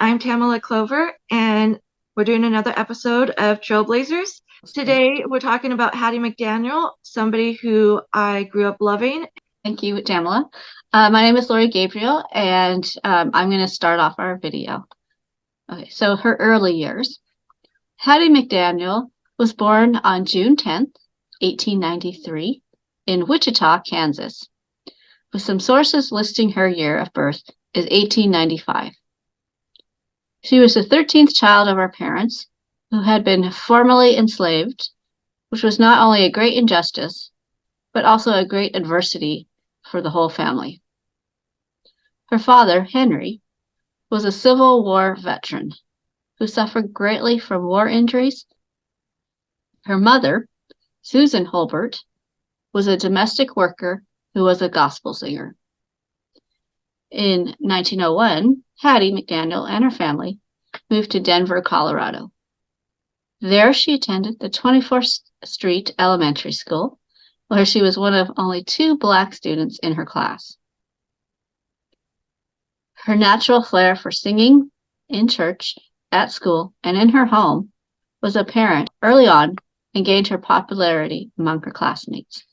I'm Tamala Clover, and we're doing another episode of Trailblazers. Today, we're talking about Hattie McDaniel, somebody who I grew up loving. Thank you, Tamala. My name is Lori Gabriel, and I'm going to start off our video. Okay, so her early years. Hattie McDaniel was born on June 10th, 1893, in Wichita, Kansas, with some sources listing her year of birth as 1895. She was the 13th child of her parents, who had been formerly enslaved, which was not only a great injustice, but also a great adversity for the whole family. Her father, Henry, was a Civil War veteran who suffered greatly from war injuries. Her mother, Susan Holbert, was a domestic worker who was a gospel singer. In 1901, Hattie McDaniel and her family moved to Denver, Colorado. There she attended the 24th Street Elementary School, where she was one of only 2 Black students in her class. Her natural flair for singing in church, at school, and in her home was apparent early on and gained her popularity among her classmates.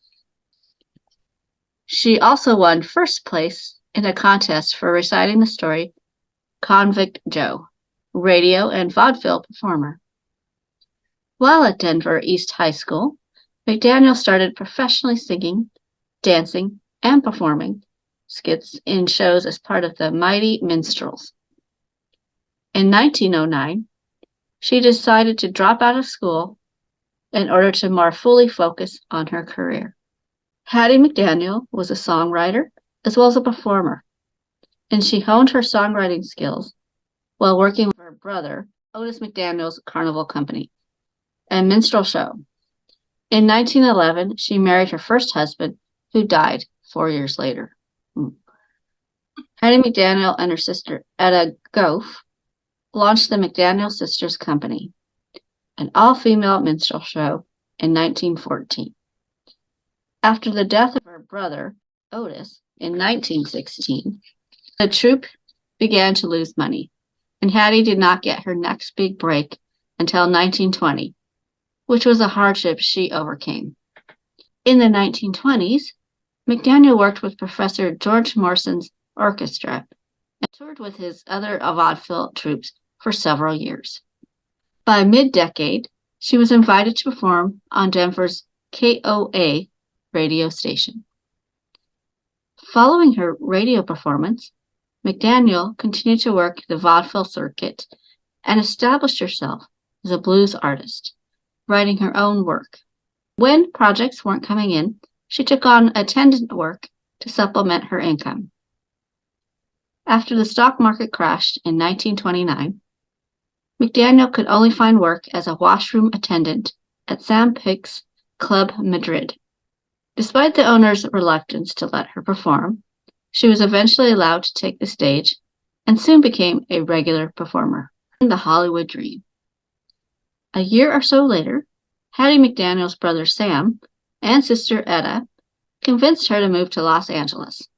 She also won first place in a contest for reciting the story Convict Joe, radio and vaudeville performer. While at Denver East High School, McDaniel started professionally singing, dancing, and performing skits in shows as part of the Mighty Minstrels. In 1909, she decided to drop out of school in order to more fully focus on her career. Hattie McDaniel was a songwriter as well as a performer, and she honed her songwriting skills while working with her brother, Otis McDaniel's Carnival Company, a minstrel show. In 1911, she married her first husband, who died 4 years later. Hattie McDaniel and her sister, Etta Goff, launched the McDaniel Sisters Company, an all-female minstrel show, in 1914. After the death of her brother, Otis, in 1916, the troupe began to lose money, and Hattie did not get her next big break until 1920, which was a hardship she overcame. In the 1920s, McDaniel worked with Professor George Morrison's orchestra and toured with his other vaudeville troupes for several years. By mid-decade, she was invited to perform on Denver's KOA radio station. Following her radio performance, McDaniel continued to work the vaudeville circuit and established herself as a blues artist, writing her own work. When projects weren't coming in, she took on attendant work to supplement her income. After the stock market crashed in 1929, McDaniel could only find work as a washroom attendant at Sam Pick's Club Madrid. Despite the owner's reluctance to let her perform, she was eventually allowed to take the stage and soon became a regular performer in the Hollywood dream. A year or so later, Hattie McDaniel's brother Sam and sister Etta convinced her to move to Los Angeles,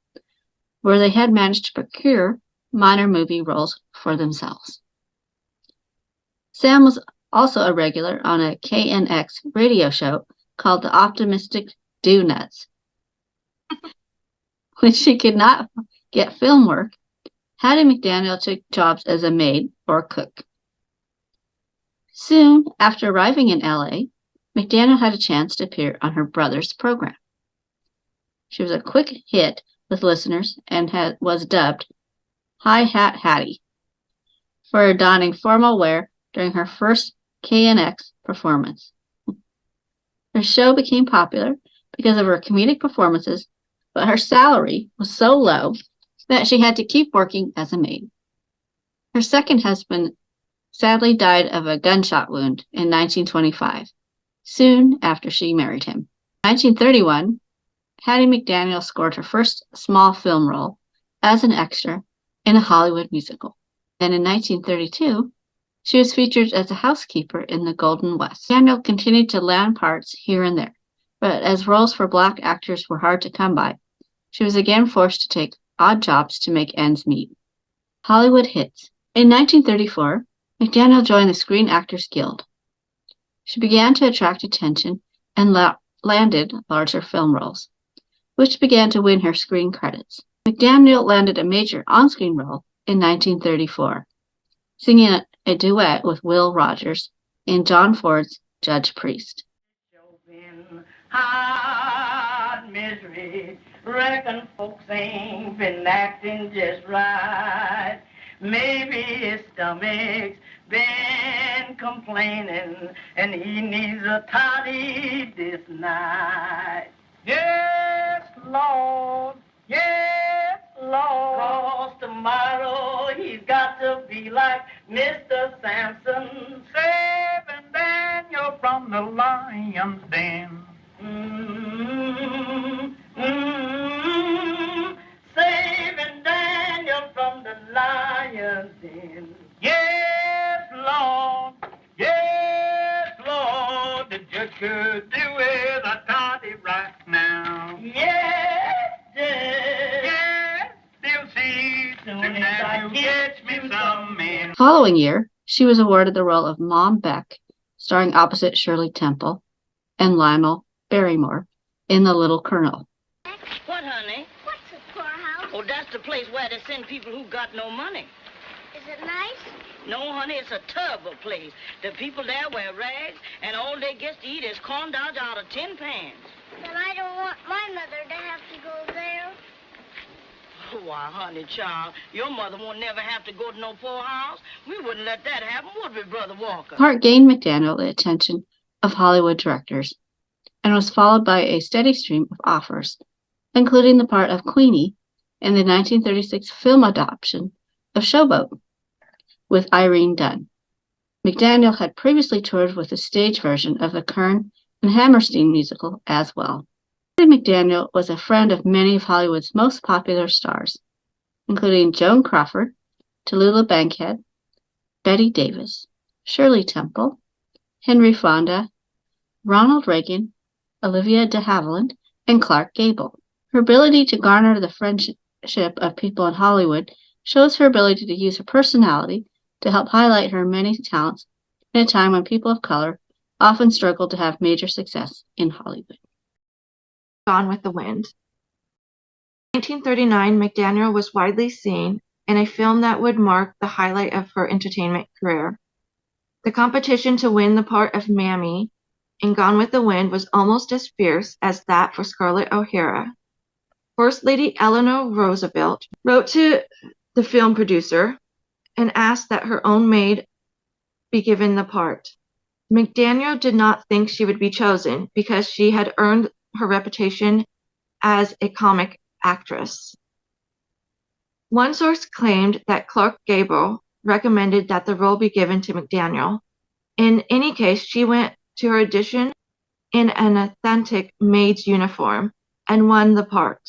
where they had managed to procure minor movie roles for themselves. Sam was also a regular on a KNX radio show called The Optimistic Do-Nuts. When she could not get film work, Hattie McDaniel took jobs as a maid or cook. Soon after arriving in LA, McDaniel had a chance to appear on her brother's program. She was a quick hit with listeners and was dubbed High Hat Hattie for donning formal wear during her first KNX performance. Her show became popular because of her comedic performances, but her salary was so low that she had to keep working as a maid. Her second husband sadly died of a gunshot wound in 1925, soon after she married him. In 1931, Hattie McDaniel scored her first small film role as an extra in a Hollywood musical. And in 1932, she was featured as a housekeeper in The Golden West. McDaniel continued to land parts here and there, but as roles for Black actors were hard to come by, she was again forced to take odd jobs to make ends meet. Hollywood hits In 1934, McDaniel joined the Screen Actors Guild. She began to attract attention and landed larger film roles, which began to win her screen credits. McDaniel landed a major on-screen role in 1934, singing a duet with Will Rogers in John Ford's Judge Priest. Hard misery, reckon folks ain't been acting just right. Maybe his stomach's been complaining and he needs a toddy this night. Yes, Lord. Yes, Lord. 'Cause tomorrow he's got to be like Mr. Samson, saving Daniel from the lion's den. Saving Daniel from the lion's den. Yes, Lord. Yes, Lord. The judge could do with a toddy right now. Yes, Judge. Yes, they'll see soon as you get me some men. The following year, she was awarded the role of Mom Beck, starring opposite Shirley Temple and Lionel Barrymore in The Little Colonel. What, honey? What's a poorhouse? Oh, that's the place where they send people who got no money. Is it nice? No, honey, it's a terrible place. The people there wear rags, and all they get to eat is corn dogs out of tin pans. Then I don't want my mother to have to go there. Oh, why, honey, child, your mother won't never have to go to no poorhouse. We wouldn't let that happen, would we, Brother Walker? The part gained McDaniel the attention of Hollywood directors and was followed by a steady stream of offers, including the part of Queenie in the 1936 film adaptation of Showboat with Irene Dunne. McDaniel had previously toured with the stage version of the Kern and Hammerstein musical as well. McDaniel was a friend of many of Hollywood's most popular stars, including Joan Crawford, Tallulah Bankhead, Betty Davis, Shirley Temple, Henry Fonda, Ronald Reagan, Olivia de Havilland, and Clark Gable. Her ability to garner the friendship of people in Hollywood shows her ability to use her personality to help highlight her many talents in a time when people of color often struggled to have major success in Hollywood. Gone with the Wind. In 1939, McDaniel was widely seen in a film that would mark the highlight of her entertainment career. The competition to win the part of Mammy in Gone with the Wind was almost as fierce as that for Scarlett O'Hara. First Lady Eleanor Roosevelt wrote to the film producer and asked that her own maid be given the part. McDaniel did not think she would be chosen because she had earned her reputation as a comic actress. One source claimed that Clark Gable recommended that the role be given to McDaniel. In any case, she went to her audition in an authentic maid's uniform and won the part.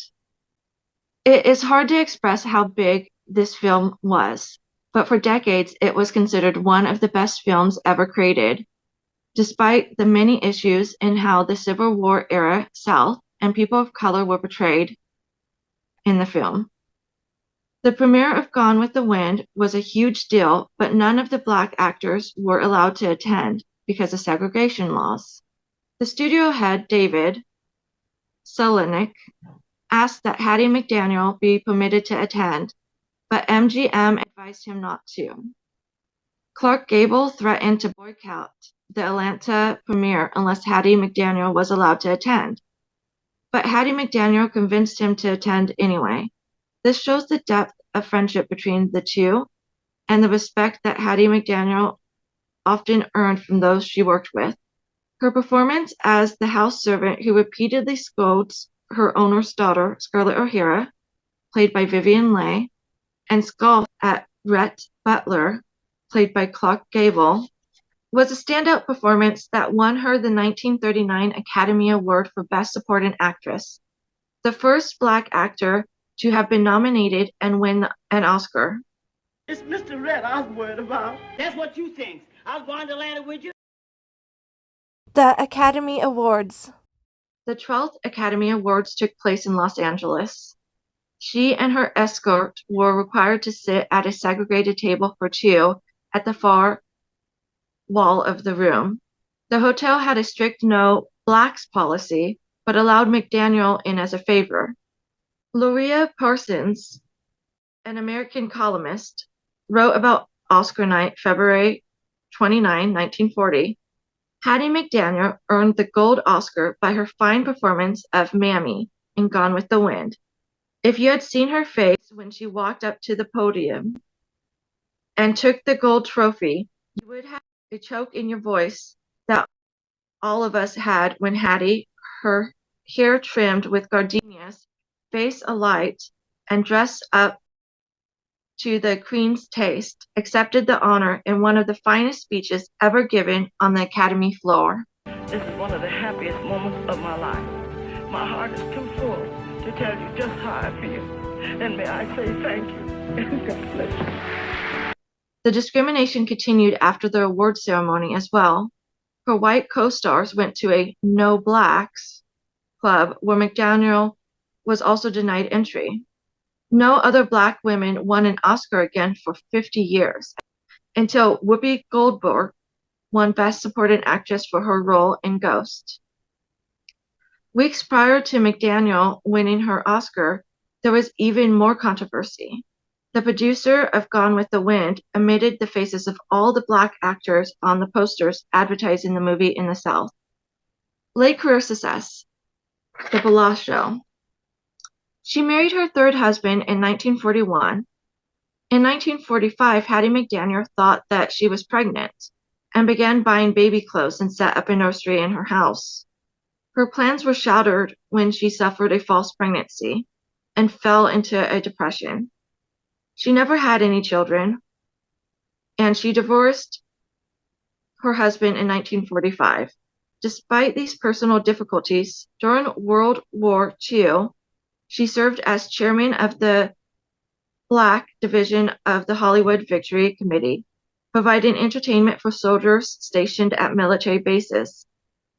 It is hard to express how big this film was, but for decades it was considered one of the best films ever created, despite the many issues in how the Civil War era South and people of color were portrayed in the film. The premiere of Gone with the Wind was a huge deal, but none of the black actors were allowed to attend because of segregation laws. The studio head, David Sullick, asked that Hattie McDaniel be permitted to attend, but MGM advised him not to. Clark Gable threatened to boycott the Atlanta premiere unless Hattie McDaniel was allowed to attend, but Hattie McDaniel convinced him to attend anyway. This shows the depth of friendship between the two and the respect that Hattie McDaniel often earned from those she worked with. Her performance as the house servant who repeatedly scolds her owner's daughter, Scarlett O'Hara, played by Vivien Leigh, and scoffed at Rhett Butler, played by Clark Gable, was a standout performance that won her the 1939 Academy Award for Best Supporting Actress, the first black actor to have been nominated and win an Oscar. It's Mr. Red I was worried about. That's what you think. I was going to land with you. The Academy Awards. The 12th Academy Awards took place in Los Angeles. She and her escort were required to sit at a segregated table for two at the far wall of the room. The hotel had a strict no blacks policy, but allowed McDaniel in as a favor. Loria Parsons, an American columnist, wrote about Oscar night, February 29, 1940. Hattie McDaniel earned the Gold Oscar by her fine performance of Mammy in Gone with the Wind. If you had seen her face when she walked up to the podium and took the gold trophy, you would have a choke in your voice that all of us had when Hattie, her hair trimmed with gardenias, face alight, and dressed up to the Queen's taste, accepted the honor in one of the finest speeches ever given on the Academy floor. This is one of the happiest moments of my life. My heart is too full to tell you just how I feel. And may I say thank you. God bless you. The discrimination continued after the award ceremony as well. Her white co-stars went to a No Blacks club where McDaniel was also denied entry. No other black women won an Oscar again for 50 years, until Whoopi Goldberg won Best Supporting Actress for her role in Ghost. Weeks prior to McDaniel winning her Oscar, there was even more controversy. The producer of Gone with the Wind omitted the faces of all the black actors on the posters advertising the movie in the South. Late career success, The Bala Show. She married her third husband in 1941. In 1945, Hattie McDaniel thought that she was pregnant and began buying baby clothes and set up a nursery in her house. Her plans were shattered when she suffered a false pregnancy and fell into a depression. She never had any children, and she divorced her husband in 1945. Despite these personal difficulties, during World War II, she served as chairman of the Black Division of the Hollywood Victory Committee, providing entertainment for soldiers stationed at military bases.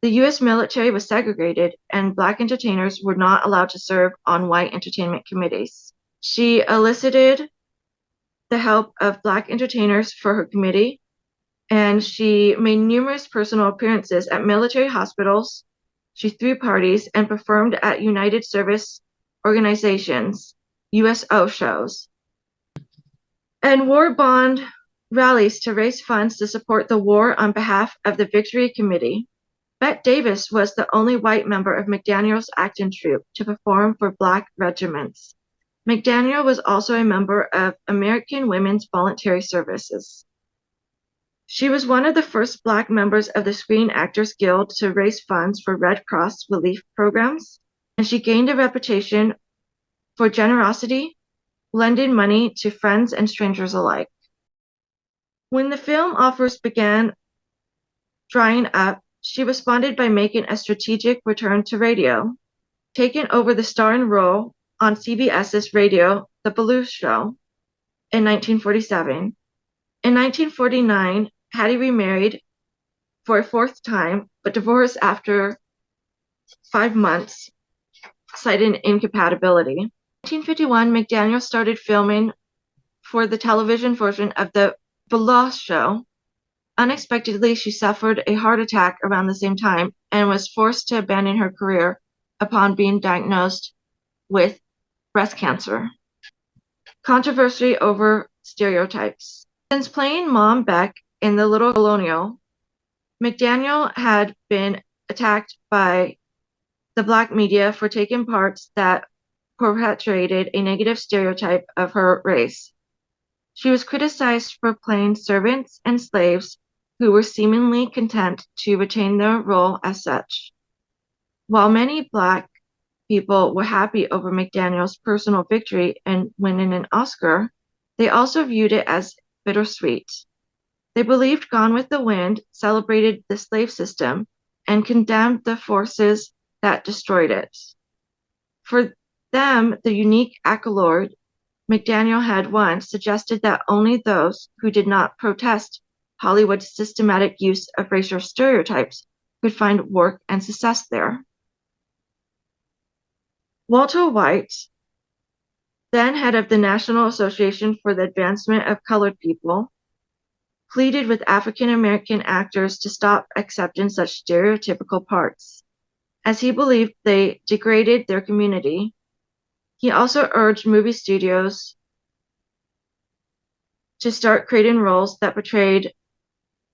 The U.S. military was segregated, and black entertainers were not allowed to serve on white entertainment committees. She elicited the help of black entertainers for her committee, and she made numerous personal appearances at military hospitals. She threw parties and performed at United Service Organizations, USO shows, and war bond rallies to raise funds to support the war on behalf of the Victory Committee. Bette Davis was the only white member of McDaniel's acting troupe to perform for black regiments. McDaniel was also a member of American Women's Voluntary Services. She was one of the first black members of the Screen Actors Guild to raise funds for Red Cross relief programs, and she gained a reputation for generosity, lending money to friends and strangers alike. When the film offers began drying up, she responded by making a strategic return to radio, taking over the starring role on CBS's radio, The Bala Show, in 1947. In 1949, Hattie remarried for a fourth time, but divorced after 5 months, citing incompatibility. In 1951, McDaniel started filming for the television version of The Bala Show. Unexpectedly, she suffered a heart attack around the same time and was forced to abandon her career upon being diagnosed with breast cancer. Controversy over stereotypes. Since playing Mom Beck in The Little Colonial, McDaniel had been attacked by the black media for taking parts that perpetuated a negative stereotype of her race. She was criticized for playing servants and slaves who were seemingly content to retain their role as such. While many black people were happy over McDaniel's personal victory and winning an Oscar, they also viewed it as bittersweet. They believed Gone with the Wind celebrated the slave system and condemned the forces that destroyed it. For them, the unique accolade McDaniel had won suggested that only those who did not protest Hollywood's systematic use of racial stereotypes could find work and success there. Walter White then head of the National Association for the Advancement of Colored People, pleaded with African American actors to stop accepting such stereotypical parts, as he believed they degraded their community. He also urged movie studios to start creating roles that portrayed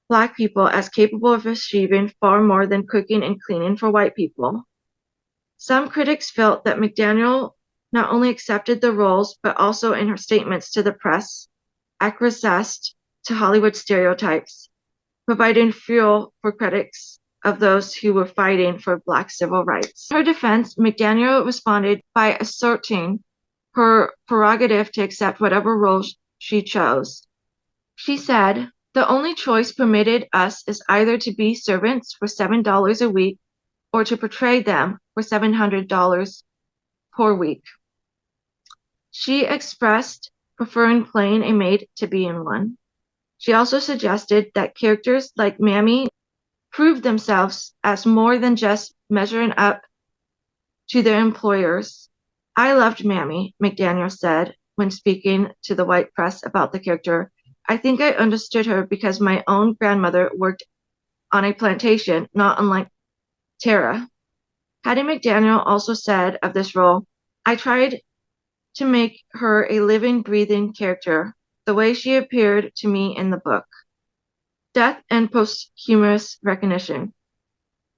Black people as capable of achieving far more than cooking and cleaning for white people. Some critics felt that McDaniel not only accepted the roles, but also in her statements to the press, acquiesced to Hollywood stereotypes, providing fuel for critics of those who were fighting for Black civil rights. In her defense, McDaniel responded by asserting her prerogative to accept whatever role she chose. She said, "The only choice permitted us is either to be servants for $7 a week or to portray them for $700 per week." She expressed preferring playing a maid to being one. She also suggested that characters like Mammy prove themselves as more than just measuring up to their employers. "I loved Mammy," McDaniel said when speaking to the white press about the character. "I think I understood her because my own grandmother worked on a plantation, not unlike Tara." Hattie McDaniel also said of this role, "I tried to make her a living, breathing character, the way she appeared to me in the book." Death and posthumous recognition.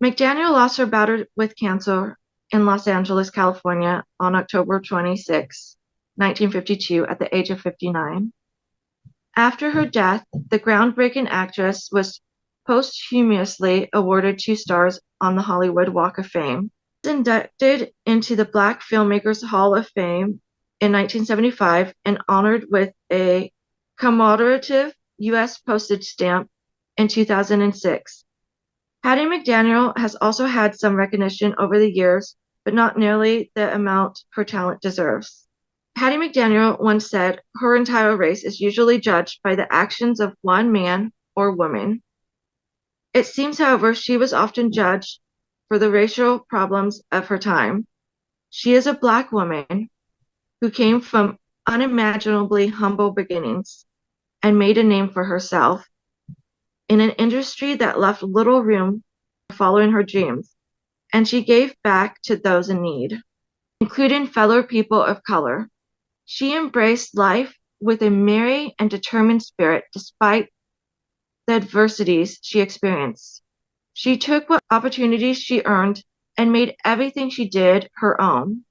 McDaniel lost her battle with cancer in Los Angeles, California on October 26, 1952, at the age of 59. After her death, the groundbreaking actress was posthumously awarded 2 stars on the Hollywood Walk of Fame. She was inducted into the Black Filmmakers Hall of Fame in 1975 and honored with a commemorative U.S. postage stamp in 2006. Hattie McDaniel has also had some recognition over the years, but not nearly the amount her talent deserves. Hattie McDaniel once said, "Her entire race is usually judged by the actions of one man or woman." It seems, however, she was often judged for the racial problems of her time. She is a Black woman who came from unimaginably humble beginnings and made a name for herself in an industry that left little room for following her dreams, and she gave back to those in need, including fellow people of color. She embraced life with a merry and determined spirit despite the adversities she experienced. She took what opportunities she earned and made everything she did her own.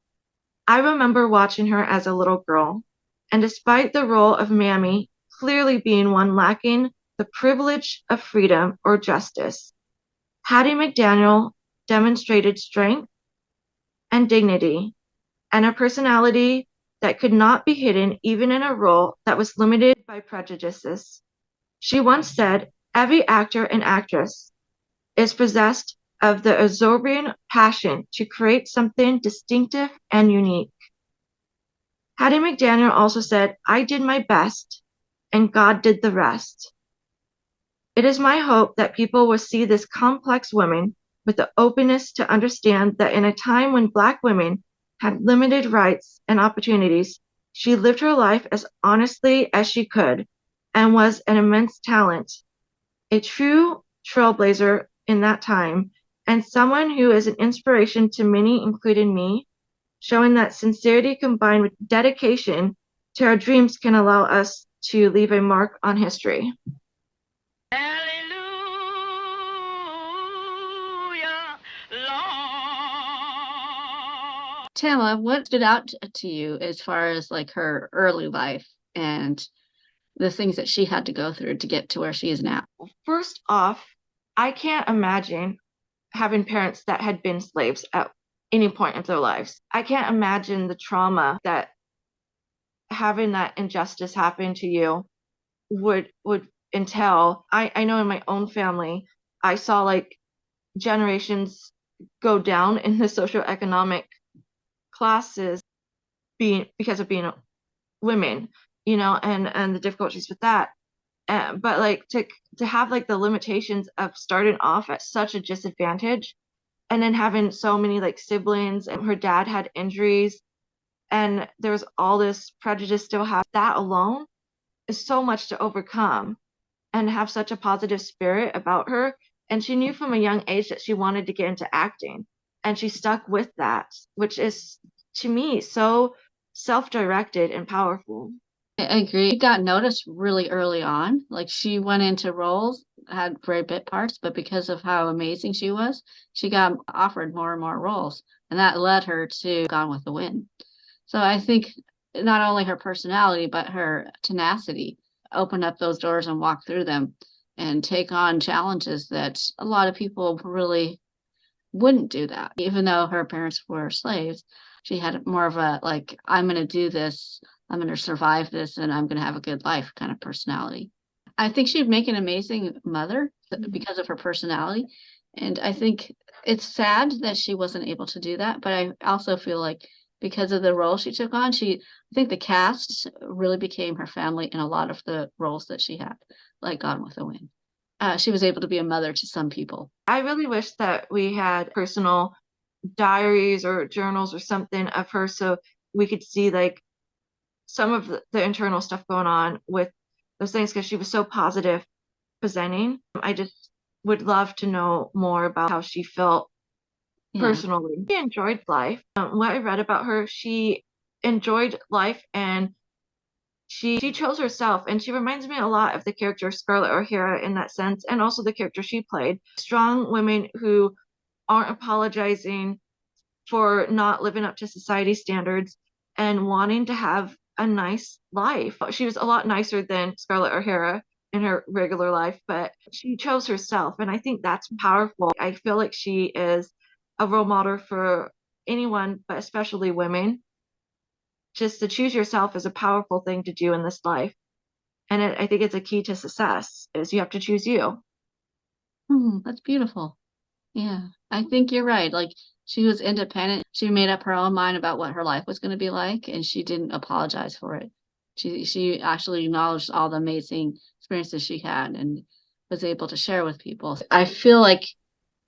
I remember watching her as a little girl, and despite the role of Mammy clearly being one lacking the privilege of freedom or justice, Hattie McDaniel demonstrated strength and dignity and a personality that could not be hidden even in a role that was limited by prejudices. She once said, "Every actor and actress is possessed of the absorbing passion to create something distinctive and unique." Hattie McDaniel also said, "I did my best, and God did the rest." It is my hope that people will see this complex woman with the openness to understand that in a time when Black women had limited rights and opportunities, she lived her life as honestly as she could and was an immense talent, a true trailblazer in that time, and someone who is an inspiration to many, including me, showing that sincerity combined with dedication to our dreams can allow us to leave a mark on history. Hallelujah, Lord. Tama, what stood out to you as far as like her early life and the things that she had to go through to get to where she is now? First off, I can't imagine having parents that had been slaves at any point of their lives. I can't imagine the trauma that having that injustice happen to you would entail. I know in my own family, I saw like generations go down in the socioeconomic classes because of being women, and the difficulties with that. But like to have like the limitations of starting off at such a disadvantage and then having so many like siblings, and her dad had injuries and there was all this prejudice still have that alone is so much to overcome and have such a positive spirit about her. And she knew from a young age that she wanted to get into acting, and she stuck with that, which is to me so self-directed and powerful. I agree. She got noticed really early on. Like she went into roles, had very bit parts, but because of how amazing she was, she got offered more and more roles. And that led her to Gone with the Wind. So I think not only her personality, but her tenacity opened up those doors and walk through them and take on challenges that a lot of people really wouldn't do that. Even though her parents were slaves, she had more of a like, I'm going to do this, I'm going to survive this, and I'm going to have a good life kind of personality. I think she'd make an amazing mother because of her personality. And I think it's sad that she wasn't able to do that. But I also feel like because of the role she took on, I think the cast really became her family in a lot of the roles that she had, like Gone with the Wind. She was able to be a mother to some people. I really wish that we had personal diaries or journals or something of her so we could see like some of the internal stuff going on with those things, because she was so positive presenting. I just would love to know more about how she felt personally. She enjoyed life. What I read about her, she enjoyed life, and she chose herself, and she reminds me a lot of the character Scarlett O'Hara in that sense, and also the character she played. Strong women who aren't apologizing for not living up to society standards and wanting to have a nice life. She was a lot nicer than Scarlett O'Hara in her regular life, but she chose herself, and I think that's powerful. I feel like she is a role model for anyone, but especially women. Just to choose yourself is a powerful thing to do in this life, and I think it's a key to success is you have to choose you. That's beautiful. Yeah, I think you're right. Like she was independent. She made up her own mind about what her life was going to be like, and she didn't apologize for it. She actually acknowledged all the amazing experiences she had and was able to share with people. I feel like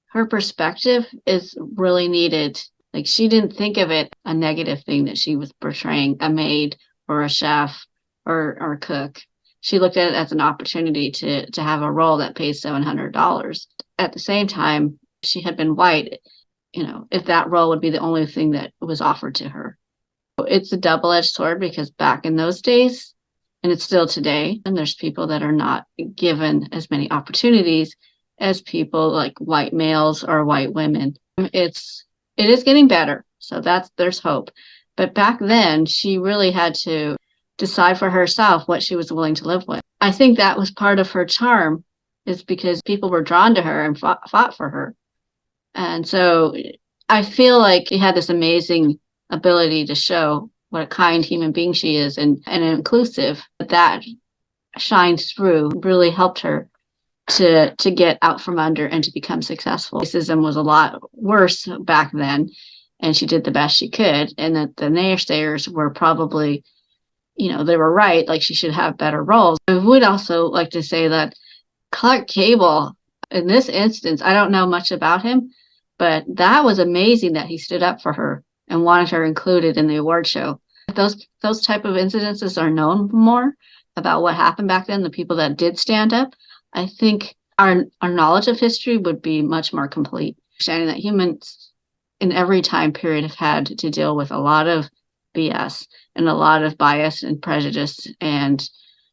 her perspective is really needed. Like she didn't think of it a negative thing that she was portraying a maid or a chef or cook. She looked at it as an opportunity to have a role that pays $700. At the same time, she had been white, if that role would be the only thing that was offered to her. It's a double-edged sword because back in those days, and it's still today, and there's people that are not given as many opportunities as people like white males or white women. It is getting better, so there's hope. But back then, she really had to decide for herself what she was willing to live with. I think that was part of her charm, is because people were drawn to her and fought for her. And so I feel like she had this amazing ability to show what a kind human being she is and inclusive. That shined through, really helped her to get out from under and to become successful. Racism was a lot worse back then, and she did the best she could. And that the naysayers were probably, they were right, like she should have better roles. I would also like to say that Clark Gable, in this instance, I don't know much about him, but that was amazing that he stood up for her and wanted her included in the award show. Those type of incidences are known more about what happened back then, the people that did stand up. I think our knowledge of history would be much more complete, understanding that humans in every time period have had to deal with a lot of BS and a lot of bias and prejudice and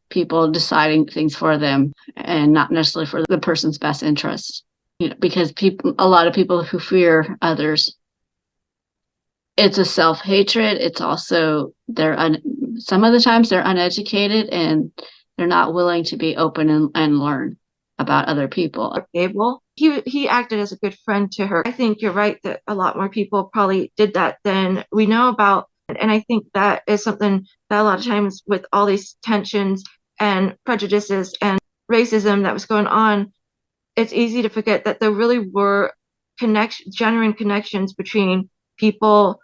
people deciding things for them and not necessarily for the person's best interest. Because a lot of people who fear others, it's a self-hatred. It's also some of the times they're uneducated and they're not willing to be open and learn about other people. Gable, he acted as a good friend to her. I think you're right that a lot more people probably did that than we know about. And I think that is something that a lot of times with all these tensions and prejudices and racism that was going on, it's easy to forget that there really were genuine connections between people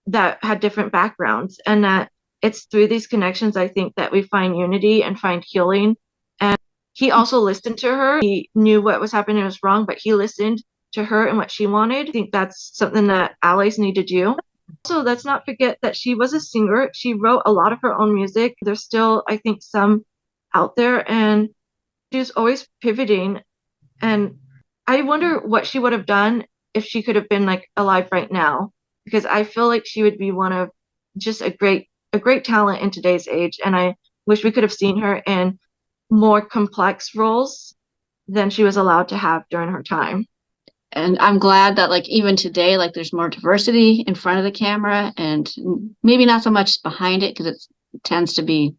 that had different backgrounds, and that it's through these connections, I think, that we find unity and find healing. And he also listened to her. He knew what was happening was wrong, but he listened to her and what she wanted. I think that's something that allies need to do. Also, let's not forget that she was a singer. She wrote a lot of her own music. There's still, I think, some out there, and she was always pivoting. And I wonder what she would have done if she could have been like alive right now, because I feel like she would be one of just a great talent in today's age. And I wish we could have seen her in more complex roles than she was allowed to have during her time. And I'm glad that like even today, like there's more diversity in front of the camera and maybe not so much behind it because it tends to be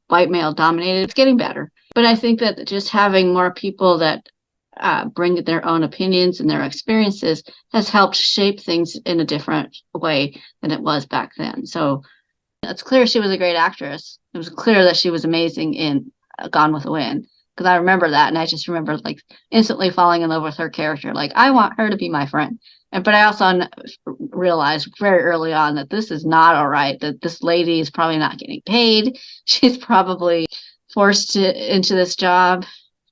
white male dominated. It's getting better. But I think that just having more people that bring their own opinions and their experiences has helped shape things in a different way than it was back then. So it's clear she was a great actress. It was clear that she was amazing in Gone with the Wind, because I remember that, and I just remember like instantly falling in love with her character. Like, I want her to be my friend. But I also realized very early on that this is not all right, that this lady is probably not getting paid. She's probably forced into this job,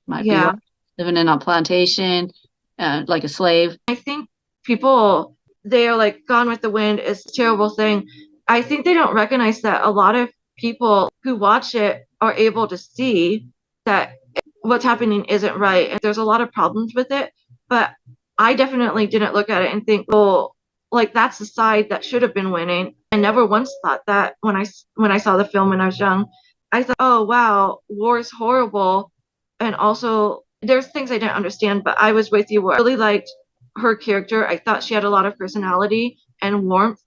might be living in a plantation, like a slave. I think people, they are like, Gone with the Wind is a terrible thing. I think they don't recognize that a lot of people who watch it are able to see that what's happening isn't right. And there's a lot of problems with it. But I definitely didn't look at it and think, well, like that's the side that should have been winning. I never once thought that when I saw the film when I was young. I thought, oh wow, war is horrible. And also there's things I didn't understand, but I was with you where I really liked her character. I thought she had a lot of personality and warmth.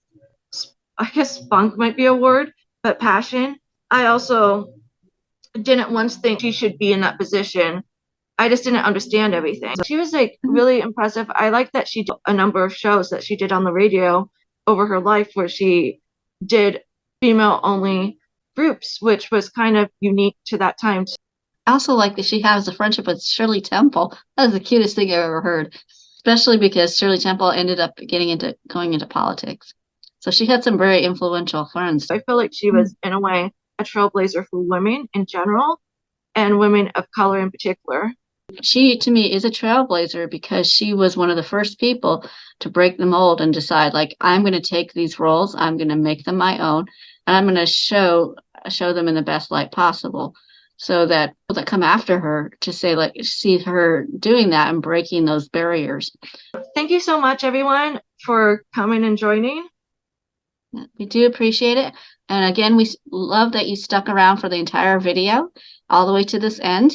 I guess spunk might be a word, but passion. I also didn't once think she should be in that position. I just didn't understand everything. She was like really impressive. I like that she did a number of shows that she did on the radio over her life where she did female only groups, which was kind of unique to that time. I also like that she has a friendship with Shirley Temple. That was the cutest thing I've ever heard, especially because Shirley Temple ended up going into politics. So she had some very influential friends. I feel like she was, in a way, a trailblazer for women in general and women of color in particular. She, to me, is a trailblazer because she was one of the first people to break the mold and decide, like, I'm going to take these roles, I'm going to make them my own, and I'm going to show them in the best light possible, so that people that come after her to say, like, see her doing that and breaking those barriers. Thank you so much, everyone, for coming and joining. We do appreciate it. And again, we love that you stuck around for the entire video all the way to this end.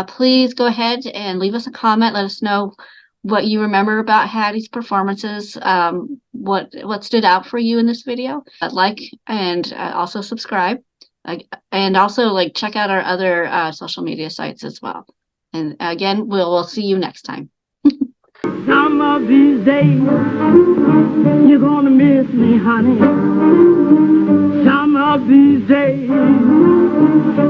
Please go ahead and leave us a comment. Let us know what you remember about Hattie's performances, what stood out for you in this video. Like and also subscribe. And also like check out our other social media sites as well. And again, we'll see you next time. Some of these days, you're gonna miss me, honey. Some of these days,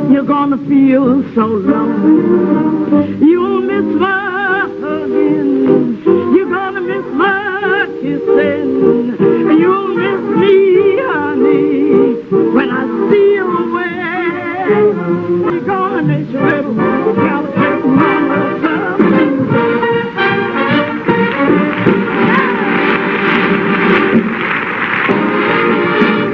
you're gonna feel so lonely. You'll miss my hugging, you're gonna miss my kissing. You'll miss me, honey, when I steal away. You're gonna miss you everywhere.